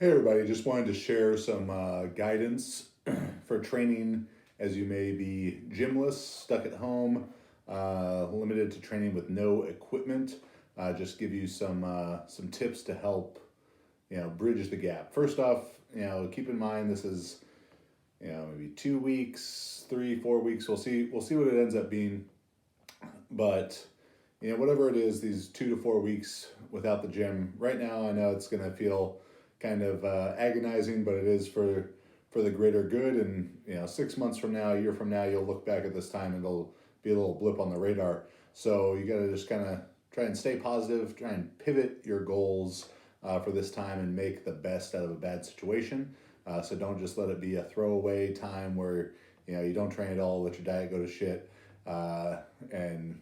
Hey everybody, just wanted to share some guidance for training as you may be gymless, stuck at home, limited to training with no equipment. Just give you some tips to help bridge the gap. First off, keep in mind this is maybe 2 weeks, 3, 4 weeks. We'll see what it ends up being, but whatever it is, these 2 to 4 weeks without the gym. Right now, I know it's gonna feel kind of agonizing, but it is for the greater good. And 6 months from now, a year from now, you'll look back at this time and it'll be a little blip on the radar. So you got to just kind of try and stay positive, try and pivot your goals for this time and make the best out of a bad situation. So don't just let it be a throwaway time where you don't train at all, let your diet go to shit, and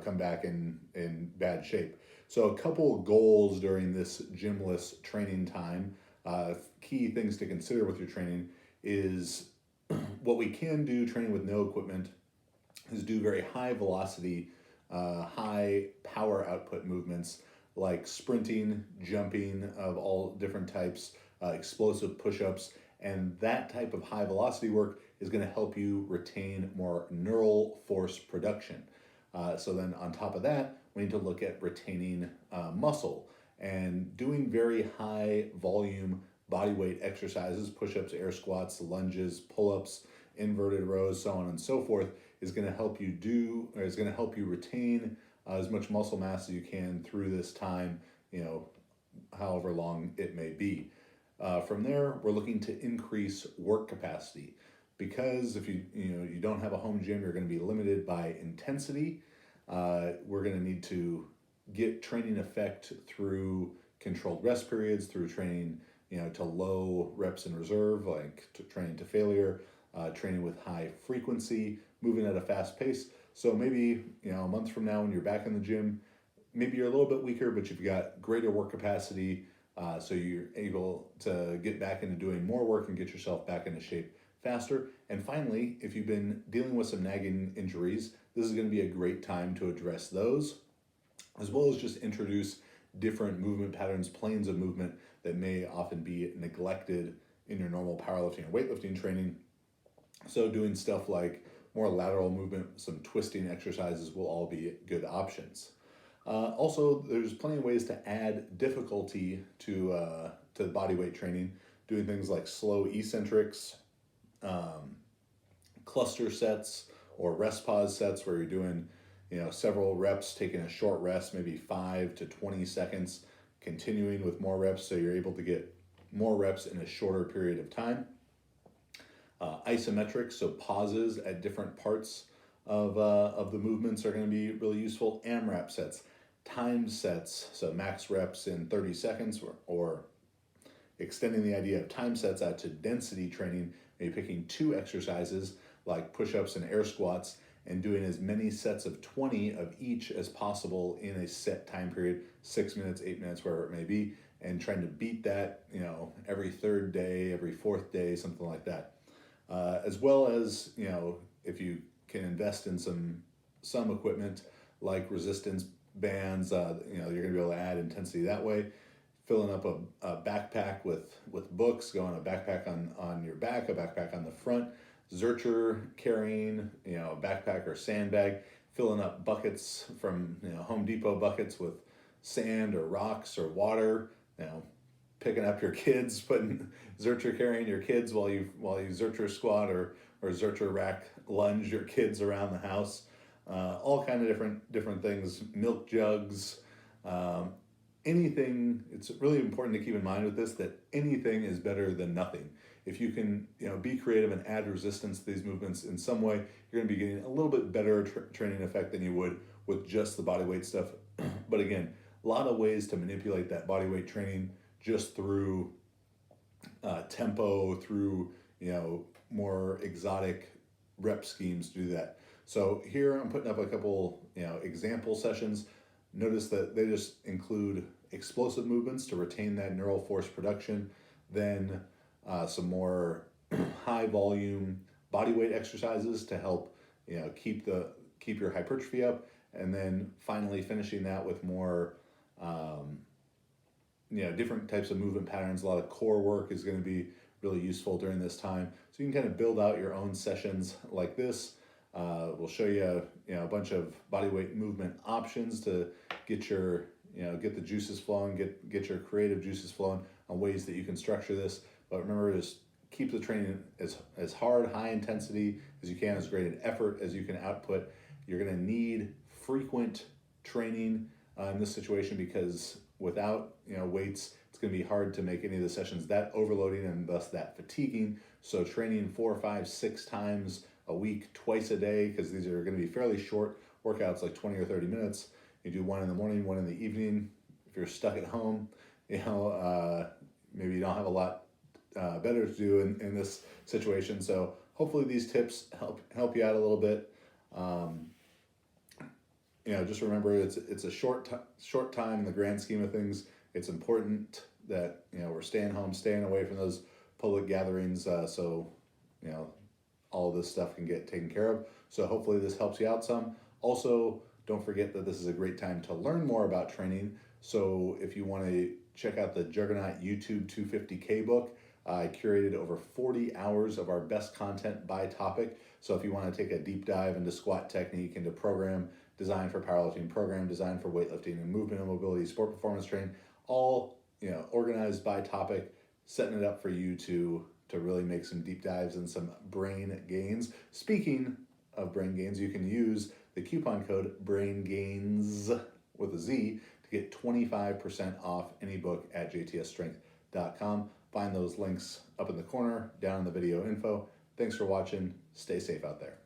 come back in bad shape. So a couple goals during this gymless training time. Key things to consider with your training is what we can do training with no equipment is do very high velocity, high power output movements like sprinting, jumping of all different types, explosive push-ups, and that type of high velocity work is going to help you retain more neural force production. So then on top of that, we need to look at retaining muscle and doing very high volume body weight exercises, push-ups, air squats, lunges, pull-ups, inverted rows, so on and so forth, is going to help you retain as much muscle mass as you can through this time, however long it may be. From there, we're looking to increase work capacity because if you don't have a home gym, you're going to be limited by intensity. We're going to need to get training effect through controlled rest periods, through training to low reps in reserve, like training to failure, training with high frequency, moving at a fast pace. So maybe a month from now when you're back in the gym, maybe you're a little bit weaker, but you've got greater work capacity, so you're able to get back into doing more work and get yourself back into shape faster. And finally, if you've been dealing with some nagging injuries, this is going to be a great time to address those, as well as just introduce different movement patterns, planes of movement that may often be neglected in your normal powerlifting or weightlifting training. So doing stuff like more lateral movement, some twisting exercises will all be good options. Also, there's plenty of ways to add difficulty to body weight training, doing things like slow eccentrics, cluster sets, or rest pause sets where you're doing several reps, taking a short rest, maybe 5 to 20 seconds, continuing with more reps so you're able to get more reps in a shorter period of time. Isometrics, so pauses at different parts of the movements are going to be really useful. AMRAP sets, time sets, so max reps in 30 seconds, or extending the idea of time sets out to density training, maybe picking 2 exercises like push-ups and air squats and doing as many sets of 20 of each as possible in a set time period, 6 minutes, 8 minutes, wherever it may be, and trying to beat that, every third day, every fourth day, something like that. As well as, if you can invest in some equipment like resistance bands, you're going to be able to add intensity that way. Filling up a backpack with books, going a backpack on your back, a backpack on the front, zercher carrying, a backpack or sandbag, filling up buckets from Home Depot buckets with sand or rocks or water, picking up your kids, putting zercher carrying your kids while you zercher squat or zercher rack lunge your kids around the house. All kind of different things, milk jugs, anything. It's really important to keep in mind with this that anything is better than nothing. If you can be creative and add resistance to these movements in some way, you're going to be getting a little bit better training effect than you would with just the body weight stuff. But again, a lot of ways to manipulate that body weight training just through tempo, through more exotic rep schemes to do that. So here I'm putting up a couple example sessions. Notice that they just include explosive movements to retain that neural force production, then some more high volume body weight exercises to help keep your hypertrophy up, and then finally finishing that with more different types of movement patterns. A lot of core work is going to be really useful during this time. So you can kind of build out your own sessions like this. We'll show you, a bunch of body weight movement options to get your, get the juices flowing, get your creative juices flowing on ways that you can structure this. But remember, just keep the training as hard, high intensity as you can, as great an effort as you can output. You're going to need frequent training in this situation, because without weights, it's going to be hard to make any of the sessions that overloading and thus that fatiguing. So training 4, 5, 6 times a week, twice a day, because these are going to be fairly short workouts, like 20 or 30 minutes. You do one in the morning, one in the evening. If you're stuck at home, maybe you don't have a lot better to do in this situation. So hopefully these tips help you out a little bit. Just remember, it's a short time in the grand scheme of things. It's important that we're staying home, staying away from those public gatherings, so all of this stuff can get taken care of. So hopefully this helps you out some. Also, don't forget that this is a great time to learn more about training. So if you want to check out the Juggernaut YouTube 250K book, I curated over 40 hours of our best content by topic. So if you want to take a deep dive into squat technique, into program designed for powerlifting, program designed for weightlifting and movement and mobility, sport performance training, all organized by topic, setting it up for you to really make some deep dives and some brain gains. Speaking of brain gains, you can use the coupon code BRAINGAINS with a Z to get 25% off any book at jtsstrength.com. Find those links up in the corner, down in the video info. Thanks for watching. Stay safe out there.